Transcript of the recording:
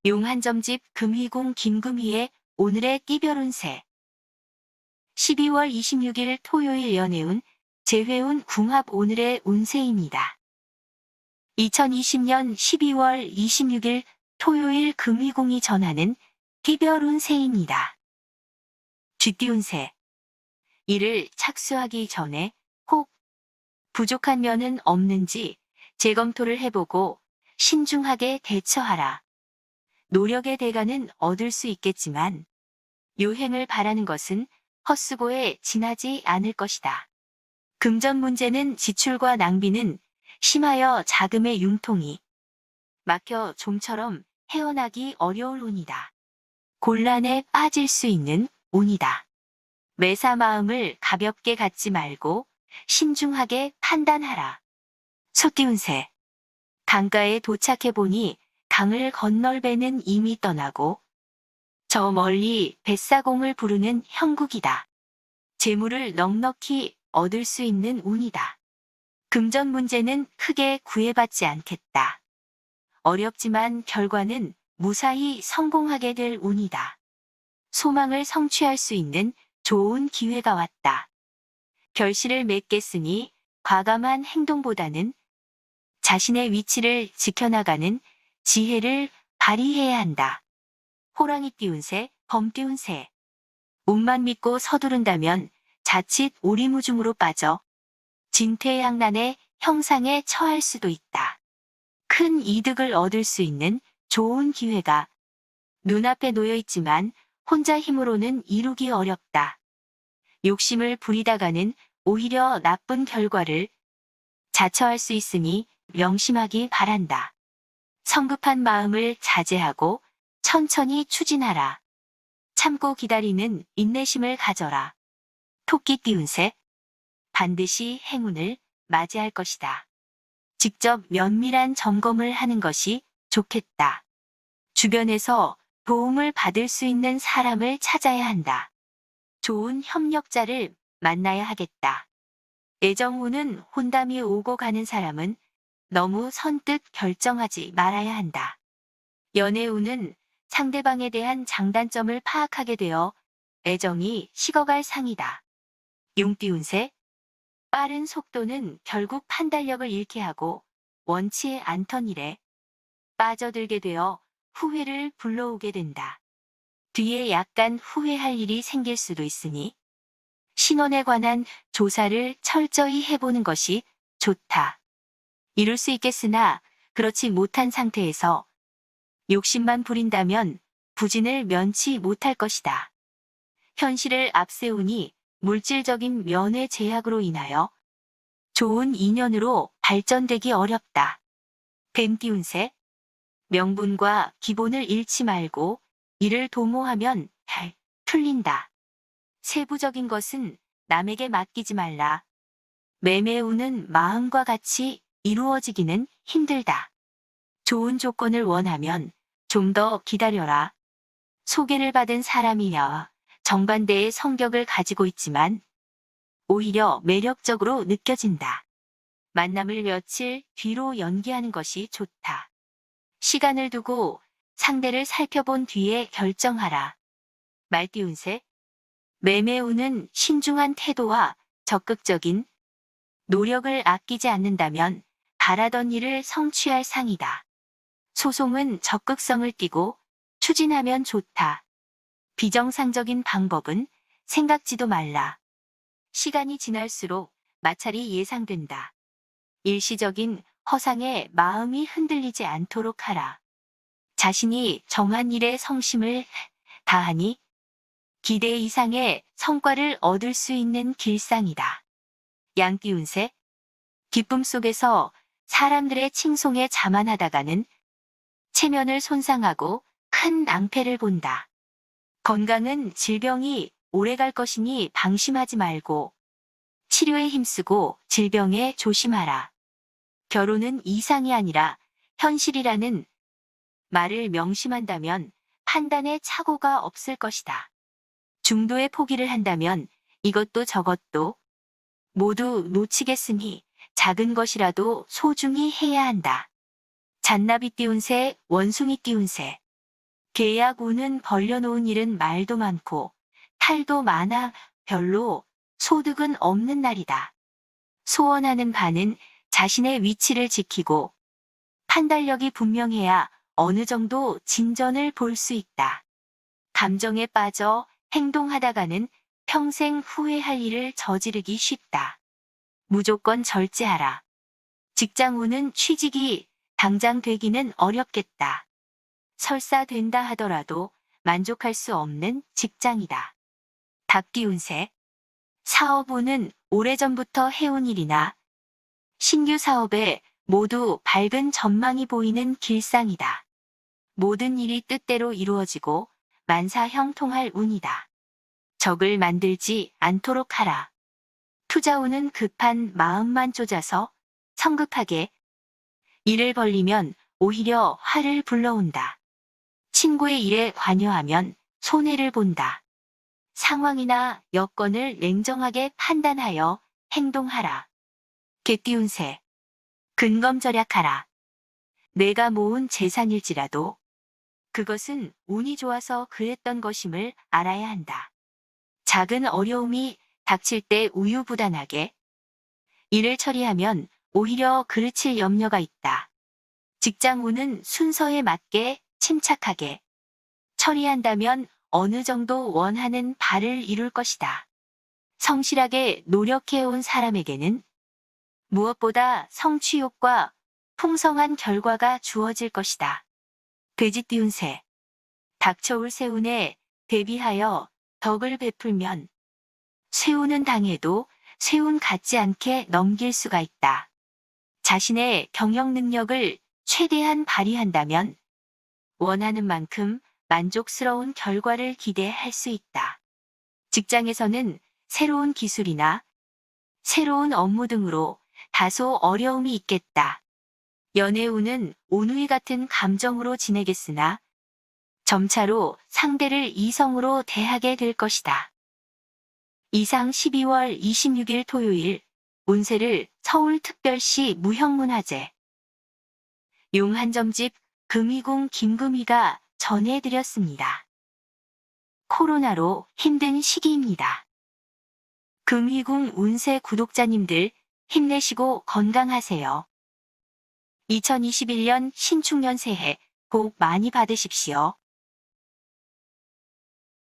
용한점집 금희궁 김금희의 오늘의 띠별운세 12월 26일 토요일 연애운 재회운 궁합 오늘의 운세입니다. 2020년 12월 26일 토요일 금희궁이 전하는 띠별운세입니다. 쥐띠운세 이를 착수하기 전에 혹 부족한 면은 없는지 재검토를 해보고 신중하게 대처하라. 노력의 대가는 얻을 수 있겠지만 요행을 바라는 것은 헛수고에 지나지 않을 것이다. 금전 문제는 지출과 낭비는 심하여 자금의 융통이 막혀 좀처럼 헤어나기 어려울 운이다. 곤란에 빠질 수 있는 운이다. 매사 마음을 가볍게 갖지 말고 신중하게 판단하라. 소띠운세 강가에 도착해보니 강을 건널 배는 이미 떠나고 저 멀리 뱃사공을 부르는 형국이다. 재물을 넉넉히 얻을 수 있는 운이다. 금전 문제는 크게 구애받지 않겠다. 어렵지만 결과는 무사히 성공하게 될 운이다. 소망을 성취할 수 있는 좋은 기회가 왔다. 결실을 맺겠으니 과감한 행동보다는 자신의 위치를 지켜나가는 지혜를 발휘해야 한다. 호랑이 띠운세, 범띠운세 운만 믿고 서두른다면 자칫 오리무중으로 빠져 진퇴양난의 형상에 처할 수도 있다. 큰 이득을 얻을 수 있는 좋은 기회가 눈앞에 놓여 있지만 혼자 힘으로는 이루기 어렵다. 욕심을 부리다가는 오히려 나쁜 결과를 자처할 수 있으니 명심하기 바란다. 성급한 마음을 자제하고 천천히 추진하라. 참고 기다리는 인내심을 가져라. 토끼 띠운세 반드시 행운을 맞이할 것이다. 직접 면밀한 점검을 하는 것이 좋겠다. 주변에서 도움을 받을 수 있는 사람을 찾아야 한다. 좋은 협력자를 만나야 하겠다. 애정운은 혼담이 오고 가는 사람은 너무 선뜻 결정하지 말아야 한다. 연애운은 상대방에 대한 장단점을 파악하게 되어 애정이 식어갈 상이다. 용띠운세 빠른 속도는 결국 판단력을 잃게 하고 원치 않던 일에 빠져들게 되어 후회를 불러오게 된다. 뒤에 약간 후회할 일이 생길 수도 있으니 신혼에 관한 조사를 철저히 해보는 것이 좋다. 이룰 수 있겠으나 그렇지 못한 상태에서 욕심만 부린다면 부진을 면치 못할 것이다. 현실을 앞세우니 물질적인 면의 제약으로 인하여 좋은 인연으로 발전되기 어렵다. 뱀띠운세 명분과 기본을 잃지 말고 이를 도모하면 잘 풀린다. 세부적인 것은 남에게 맡기지 말라. 매매운은 마음과 같이 이루어지기는 힘들다. 좋은 조건을 원하면 좀 더 기다려라. 소개를 받은 사람이야 정반대의 성격을 가지고 있지만 오히려 매력적으로 느껴진다. 만남을 며칠 뒤로 연기하는 것이 좋다. 시간을 두고 상대를 살펴본 뒤에 결정하라. 말띠운세 매매운은 신중한 태도와 적극적인 노력을 아끼지 않는다면 바라던 일을 성취할 상이다. 소송은 적극성을 띠고 추진하면 좋다. 비정상적인 방법은 생각지도 말라. 시간이 지날수록 마찰이 예상된다. 일시적인 허상에 마음이 흔들리지 않도록 하라. 자신이 정한 일에 성심을 다하니 기대 이상의 성과를 얻을 수 있는 길상이다. 양띠운세 기쁨 속에서 사람들의 칭송에 자만하다가는 체면을 손상하고 큰 낭패를 본다. 건강은 질병이 오래갈 것이니 방심하지 말고 치료에 힘쓰고 질병에 조심하라. 결혼은 이상이 아니라 현실이라는 말을 명심한다면 판단에 착오가 없을 것이다. 중도에 포기를 한다면 이것도 저것도 모두 놓치겠으니 작은 것이라도 소중히 해야 한다. 잔나비 띠운세, 원숭이 띠운세 계약 운은 벌려놓은 일은 말도 많고 탈도 많아 별로 소득은 없는 날이다. 소원하는 바는 자신의 위치를 지키고 판단력이 분명해야 어느 정도 진전을 볼 수 있다. 감정에 빠져 행동하다가는 평생 후회할 일을 저지르기 쉽다. 무조건 절제하라. 직장 운은 취직이 당장 되기는 어렵겠다. 설사 된다 하더라도 만족할 수 없는 직장이다. 답기 운세. 사업 운은 오래전부터 해온 일이나 신규 사업에 모두 밝은 전망이 보이는 길상이다. 모든 일이 뜻대로 이루어지고 만사형통할 운이다. 적을 만들지 않도록 하라. 투자 운은 급한 마음만 쫓아서 성급하게 일을 벌리면 오히려 화를 불러온다. 친구의 일에 관여하면 손해를 본다. 상황이나 여건을 냉정하게 판단하여 행동하라. 개띠 운세. 근검절약하라. 내가 모은 재산일지라도 그것은 운이 좋아서 그랬던 것임을 알아야 한다. 작은 어려움이 닥칠 때 우유부단하게 일을 처리하면 오히려 그르칠 염려가 있다. 직장 운은 순서에 맞게 침착하게 처리한다면 어느 정도 원하는 바를 이룰 것이다. 성실하게 노력해온 사람에게는 무엇보다 성취욕과 풍성한 결과가 주어질 것이다. 돼지띠 운세. 닥쳐올 새운에 대비하여 덕을 베풀면 쇠운은 당해도 쇠운 같지 않게 넘길 수가 있다. 자신의 경영 능력을 최대한 발휘한다면 원하는 만큼 만족스러운 결과를 기대할 수 있다. 직장에서는 새로운 기술이나 새로운 업무 등으로 다소 어려움이 있겠다. 연애운은 온누이 같은 감정으로 지내겠으나 점차로 상대를 이성으로 대하게 될 것이다. 이상 12월 26일 토요일 운세를 서울특별시 무형문화재 용한점집 금이궁 김금희가 전해드렸습니다. 코로나로 힘든 시기입니다. 금희궁 운세 구독자님들 힘내시고 건강하세요. 2021년 신축년 새해 복 많이 받으십시오.